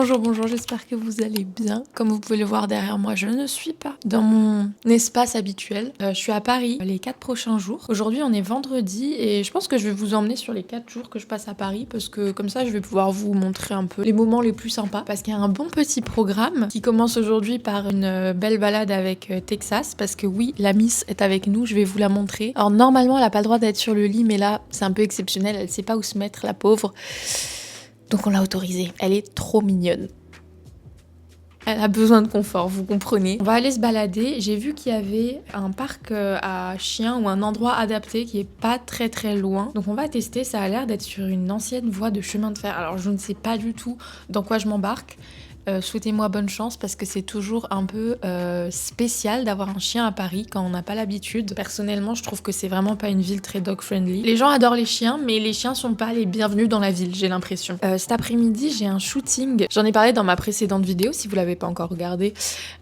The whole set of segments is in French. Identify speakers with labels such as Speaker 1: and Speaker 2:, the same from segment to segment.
Speaker 1: Bonjour, bonjour, j'espère que vous allez bien. Comme vous pouvez le voir derrière moi, je ne suis pas dans mon espace habituel. Je suis à Paris les 4 prochains jours. Aujourd'hui, on est vendredi et je pense que je vais vous emmener sur les 4 jours que je passe à Paris parce que comme ça, je vais pouvoir vous montrer un peu les moments les plus sympas. Parce qu'il y a un bon petit programme qui commence aujourd'hui par une belle balade avec Texas parce que oui, la Miss est avec nous, je vais vous la montrer. Alors normalement, elle n'a pas le droit d'être sur le lit, mais là, c'est un peu exceptionnel, elle sait pas où se mettre, la pauvre. Donc on l'a autorisée. Elle est trop mignonne. Elle a besoin de confort, vous comprenez. On va aller se balader. J'ai vu qu'il y avait un parc à chiens ou un endroit adapté qui est pas très loin. Donc on va tester, ça a l'air d'être sur une ancienne voie de chemin de fer. Alors je ne sais pas du tout dans quoi je m'embarque. Souhaitez-moi bonne chance parce que c'est toujours un peu spécial d'avoir un chien à Paris quand on n'a pas l'habitude. Personnellement, je trouve que c'est vraiment pas une ville très dog-friendly. Les gens adorent les chiens, mais les chiens sont pas les bienvenus dans la ville, j'ai l'impression. Cet après-midi, j'ai un shooting. J'en ai parlé dans ma précédente vidéo, si vous l'avez pas encore regardé.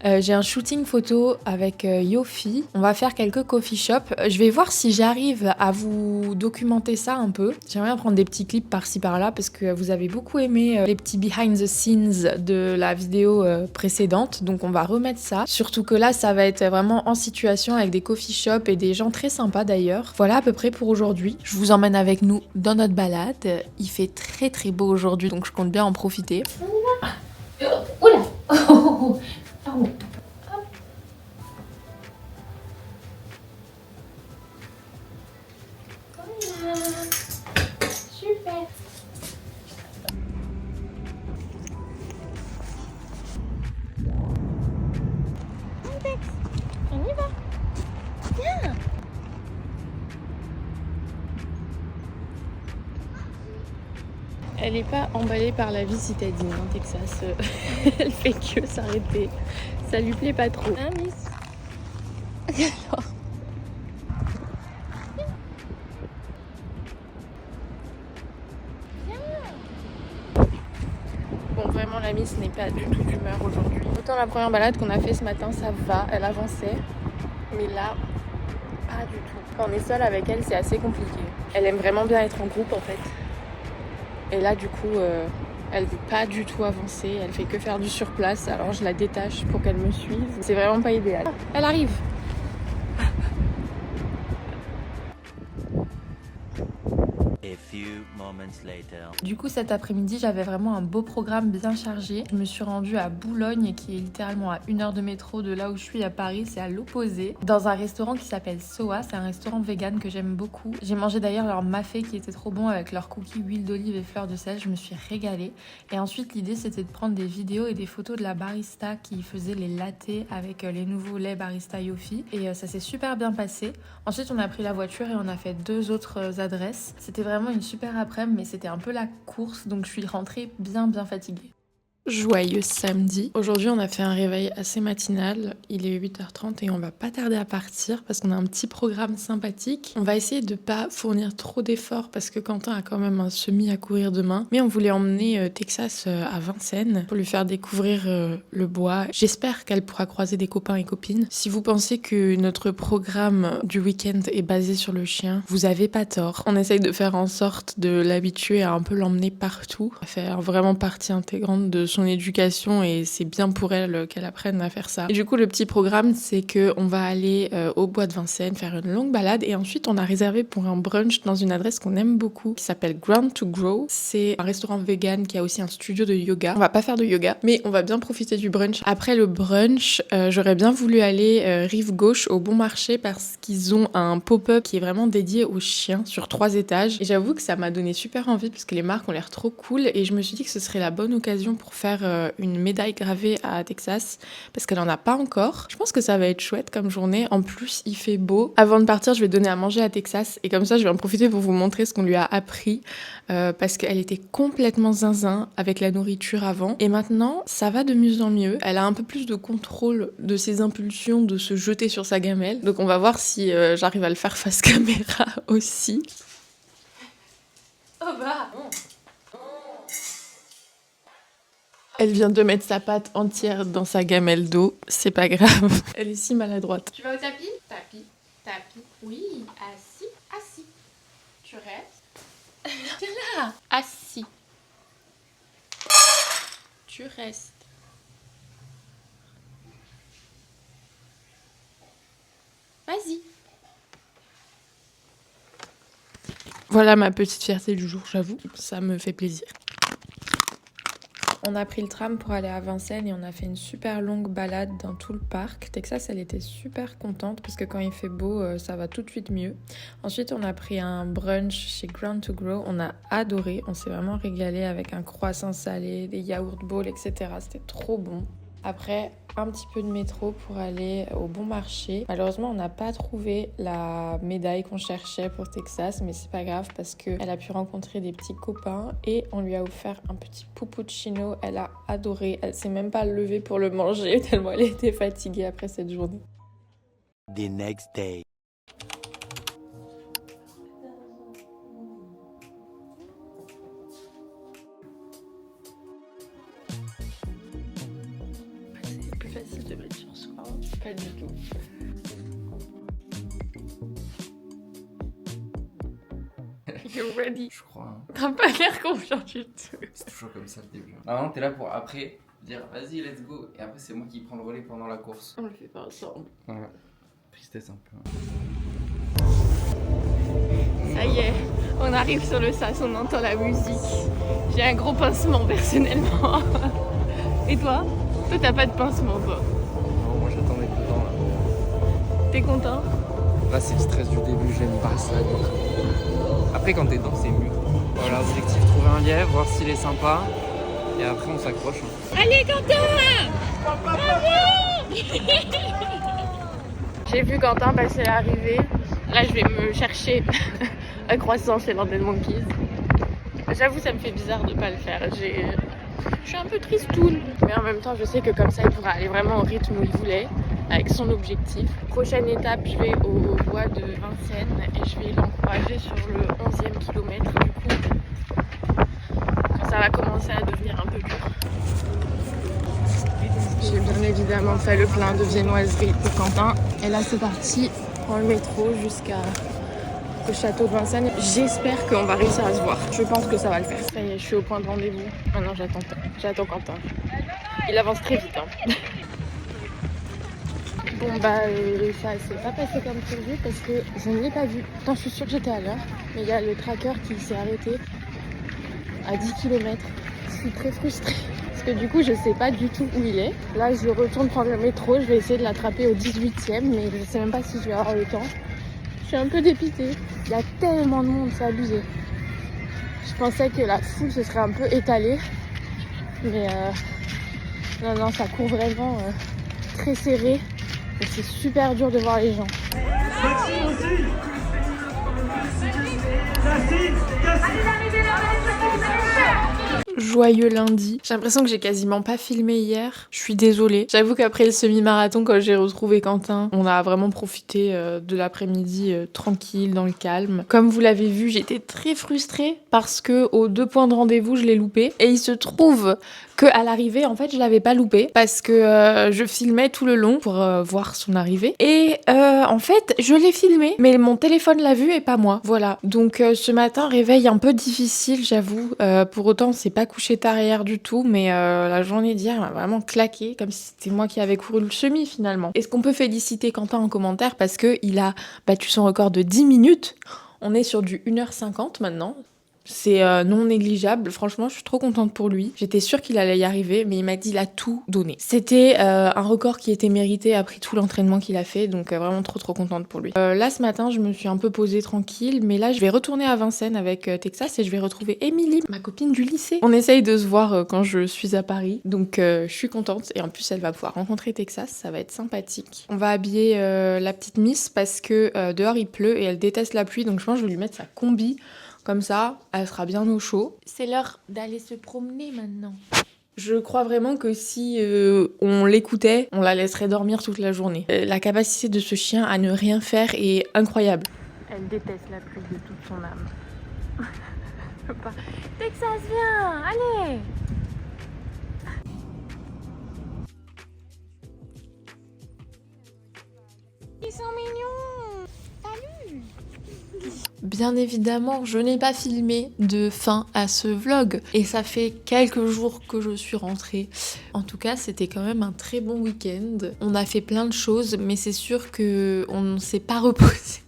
Speaker 1: J'ai un shooting photo avec Yofi. On va faire quelques coffee shops. Je vais voir si j'arrive à vous documenter ça un peu. J'aimerais bien prendre des petits clips par-ci par-là parce que vous avez beaucoup aimé les petits behind the scenes de la vidéo précédente, donc on va remettre ça. Surtout que là, ça va être vraiment en situation avec des coffee shops et des gens très sympas d'ailleurs. Voilà à peu près pour aujourd'hui. Je vous emmène avec nous dans notre balade. Il fait très beau aujourd'hui, donc je compte bien en profiter.
Speaker 2: Oula. Oh. Oh. Voilà. Super. On y va. Viens.
Speaker 1: Elle est pas emballée par la vie citadine, hein, Texas. Elle fait que s'arrêter. Ça lui plaît pas trop.
Speaker 2: Hein, Miss?
Speaker 1: Alors. Bon, vraiment, la Miss n'est pas du tout d'humeur aujourd'hui. Autant la première balade qu'on a fait ce matin, ça va, elle avançait. Mais là, pas du tout. Quand on est seul avec elle, c'est assez compliqué. Elle aime vraiment bien être en groupe, en fait. Et là, du coup, elle veut pas du tout avancer. Elle fait que faire du surplace. Alors, je la détache pour qu'elle me suive. C'est vraiment pas idéal. Ah, elle arrive.
Speaker 3: A few moments later.
Speaker 1: Du coup, cet après-midi, j'avais vraiment un beau programme bien chargé. Je me suis rendue à Boulogne, qui est littéralement à 1 heure de métro de là où je suis à Paris, c'est à l'opposé, dans un restaurant qui s'appelle Soa. C'est un restaurant vegan que j'aime beaucoup. J'ai mangé d'ailleurs leur mafé qui était trop bon avec leurs cookies, huile d'olive et fleurs de sel. Je me suis régalée. Et ensuite, l'idée, c'était de prendre des vidéos et des photos de la barista qui faisait les lattés avec les nouveaux laits barista Yofi. Et ça s'est super bien passé. Ensuite, on a pris la voiture et on a fait 2 autres adresses. C'était vraiment une super après-midi, mais c'était un peu la course, donc je suis rentrée bien fatiguée. Joyeux samedi. Aujourd'hui, on a fait un réveil assez matinal. Il est 8h30 et on va pas tarder à partir parce qu'on a un petit programme sympathique. On va essayer de pas fournir trop d'efforts parce que Quentin a quand même un semi à courir demain. Mais on voulait emmener Texas à Vincennes pour lui faire découvrir le bois. J'espère qu'elle pourra croiser des copains et copines. Si vous pensez que notre programme du week-end est basé sur le chien, vous avez pas tort. On essaye de faire en sorte de l'habituer à un peu l'emmener partout, à faire vraiment partie intégrante de son éducation et c'est bien pour elle qu'elle apprenne à faire ça. Et du coup, le petit programme, c'est que on va aller au bois de Vincennes, faire une longue balade et ensuite on a réservé pour un brunch dans une adresse qu'on aime beaucoup qui s'appelle Ground to Grow. C'est un restaurant vegan qui a aussi un studio de yoga. On va pas faire de yoga, mais on va bien profiter du brunch. Après le brunch, j'aurais bien voulu aller rive gauche au Bon Marché parce qu'ils ont un pop-up qui est vraiment dédié aux chiens sur 3 étages. Et j'avoue que ça m'a donné super envie parce que les marques ont l'air trop cool et je me suis dit que ce serait la bonne occasion pour faire une médaille gravée à Texas parce qu'elle en a pas encore. Je pense que ça va être chouette comme journée. En plus, il fait beau. Avant de partir, je vais donner à manger à Texas et comme ça, je vais en profiter pour vous montrer ce qu'on lui a appris parce qu'elle était complètement zinzin avec la nourriture avant et maintenant, ça va de mieux en mieux. Elle a un peu plus de contrôle de ses impulsions de se jeter sur sa gamelle. Donc on va voir si j'arrive à le faire face caméra aussi.
Speaker 2: Oh bah.
Speaker 1: Elle vient de mettre sa patte entière dans sa gamelle d'eau. C'est pas grave. Elle est si maladroite.
Speaker 2: Tu vas au tapis? Tapis. Oui. Assis. Tu restes. Viens là. Assis. Tu restes. Vas-y. Voilà ma petite fierté du jour, j'avoue. Ça me fait plaisir. On a pris le tram pour aller à Vincennes et on a fait une super longue balade dans tout le parc. Texas, elle était super contente parce que quand il fait beau, ça va tout de suite mieux. Ensuite, on a pris un brunch chez Ground to Grow. On a adoré, on s'est vraiment régalé avec un croissant salé, des yaourt bowls, etc. C'était trop bon. Après, un petit peu de métro pour aller au bon marché. Malheureusement, on n'a pas trouvé la médaille qu'on cherchait pour Texas, mais c'est pas grave parce qu'elle a pu rencontrer des petits copains et on lui a offert un petit puppuccino. Elle a adoré, elle s'est même pas levée pour le manger tellement elle était fatiguée après cette journée.
Speaker 3: The next day.
Speaker 2: C'est plus facile de mettre sur soi. Pas du tout. You're ready.
Speaker 4: Je crois. Hein.
Speaker 2: T'as pas l'air confiant du tout.
Speaker 4: C'est toujours comme ça le début. Normalement, t'es là pour après dire vas-y, let's go. Et après, c'est moi qui prends le relais pendant la course.
Speaker 2: On le fait pas ensemble.
Speaker 4: Ouais. Tristesse un peu.
Speaker 2: Ça y est, on arrive sur le sas, on entend la musique. J'ai un gros pincement personnellement. Et toi? Toi t'as pas de pincement toi.
Speaker 4: Non, moi j'attendais dedans là.
Speaker 2: T'es content?
Speaker 4: Là, c'est le stress du début, j'aime pas ça. Après, quand t'es dedans, c'est mieux. Voilà, objectif trouver un lièvre, voir s'il est sympa. Et après, on s'accroche. Hein.
Speaker 2: Allez Quentin! J'ai vu Quentin passer l'arrivée. Là je vais me chercher un croissant chez London Monkeys. J'avoue ça me fait bizarre de pas le faire. Je suis un peu tristoune. Mais en même temps je sais que comme ça il pourra aller vraiment au rythme où il voulait, avec son objectif. Prochaine étape, je vais au bois de Vincennes et je vais l'encourager sur le 11e kilomètre. Du coup, quand ça va commencer à devenir un peu dur. J'ai bien évidemment fait le plein de viennoiseries pour Quentin. Et là c'est parti, on prend le métro jusqu'au château de Vincennes. J'espère qu'on va réussir à se voir. Je pense que ça va le faire. Ça y est, je suis au point de rendez-vous. Maintenant j'attends Quentin. Il avance très vite. Hein. Bon bah ça s'est pas passé comme prévu parce que je ne l'ai pas vu. Pourtant je suis sûre que j'étais à l'heure. Mais il y a le tracker qui s'est arrêté à 10 km. Je suis très frustrée. Parce que du coup je sais pas du tout où il est. Là je retourne prendre le métro, je vais essayer de l'attraper au 18e mais je sais même pas si je vais avoir le temps. Je suis un peu dépitée. Il y a tellement de monde, c'est abusé. Je pensais que la foule se serait un peu étalée. Mais non, ça court vraiment très serré. Et c'est super dur de voir les gens. Joyeux lundi. J'ai l'impression que j'ai quasiment pas filmé hier. Je suis désolée. J'avoue qu'après le semi-marathon, quand j'ai retrouvé Quentin, on a vraiment profité de l'après-midi tranquille, dans le calme. Comme vous l'avez vu, j'étais très frustrée parce que aux 2 points de rendez-vous, je l'ai loupé. Et il se trouve que à l'arrivée, en fait, je l'avais pas loupé parce que je filmais tout le long pour voir son arrivée. Et en fait, je l'ai filmé, mais mon téléphone l'a vu et pas moi. Voilà. Donc ce matin, réveil un peu difficile, j'avoue. Pour autant, c'est pas couché tard hier du tout, mais la journée d'hier m'a vraiment claqué, comme si c'était moi qui avais couru le semi finalement. Est-ce qu'on peut féliciter Quentin en commentaire parce que il a battu son record de 10 minutes. On est sur du 1h50 maintenant. C'est non négligeable, franchement je suis trop contente pour lui. J'étais sûre qu'il allait y arriver, mais il m'a dit il a tout donné. C'était un record qui était mérité après tout l'entraînement qu'il a fait, donc vraiment trop contente pour lui. Là ce matin je me suis un peu posée tranquille, mais là je vais retourner à Vincennes avec Texas et je vais retrouver Émilie, ma copine du lycée. On essaye de se voir quand je suis à Paris, donc je suis contente et en plus elle va pouvoir rencontrer Texas, ça va être sympathique. On va habiller la petite Miss parce que dehors il pleut et elle déteste la pluie, donc je pense que je vais lui mettre sa combi. Comme ça, elle sera bien au chaud. C'est l'heure d'aller se promener maintenant. Je crois vraiment que si on l'écoutait, on la laisserait dormir toute la journée. La capacité de ce chien à ne rien faire est incroyable. Elle déteste la pluie de toute son âme. Texas, viens, allez! Ils sont mignons! Salut! Bien évidemment, je n'ai pas filmé de fin à ce vlog et ça fait quelques jours que je suis rentrée. En tout cas, c'était quand même un très bon week-end. On a fait plein de choses, mais c'est sûr qu'on ne s'est pas reposé.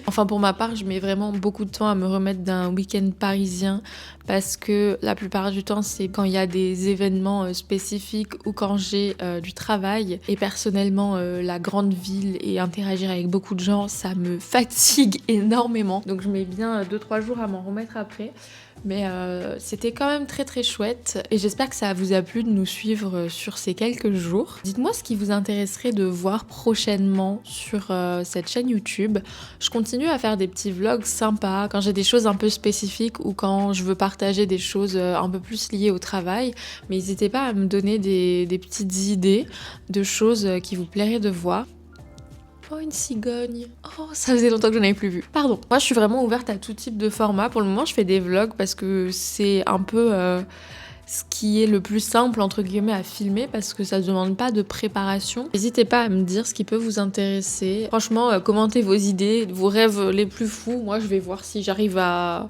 Speaker 2: Enfin, pour ma part, je mets vraiment beaucoup de temps à me remettre d'un week-end parisien parce que la plupart du temps, c'est quand il y a des événements spécifiques ou quand j'ai du travail. Et personnellement, la grande ville et interagir avec beaucoup de gens, ça me fatigue énormément. Donc je mets bien 2-3 jours à m'en remettre après. Mais c'était quand même très très chouette et j'espère que ça vous a plu de nous suivre sur ces quelques jours. Dites-moi ce qui vous intéresserait de voir prochainement sur cette chaîne YouTube. Je continue à faire des petits vlogs sympas quand j'ai des choses un peu spécifiques ou quand je veux partager des choses un peu plus liées au travail. Mais n'hésitez pas à me donner des petites idées de choses qui vous plairaient de voir. Oh, une cigogne. Oh, ça faisait longtemps que je n'en avais plus vu. Pardon. Moi, je suis vraiment ouverte à tout type de format. Pour le moment, je fais des vlogs parce que c'est un peu ce qui est le plus simple, entre guillemets, à filmer parce que ça ne demande pas de préparation. N'hésitez pas à me dire ce qui peut vous intéresser. Franchement, commentez vos idées, vos rêves les plus fous. Moi, je vais voir si j'arrive à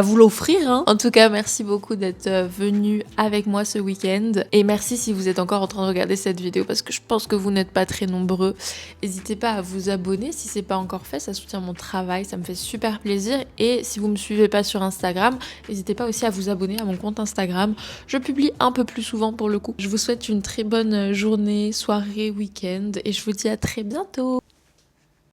Speaker 2: vous l'offrir. Hein. En tout cas, merci beaucoup d'être venu avec moi ce week-end. Et merci si vous êtes encore en train de regarder cette vidéo parce que je pense que vous n'êtes pas très nombreux. N'hésitez pas à vous abonner si c'est pas encore fait, ça soutient mon travail, ça me fait super plaisir. Et si vous me suivez pas sur Instagram, n'hésitez pas aussi à vous abonner à mon compte Instagram. Je publie un peu plus souvent pour le coup. Je vous souhaite une très bonne journée, soirée, week-end et je vous dis à très bientôt.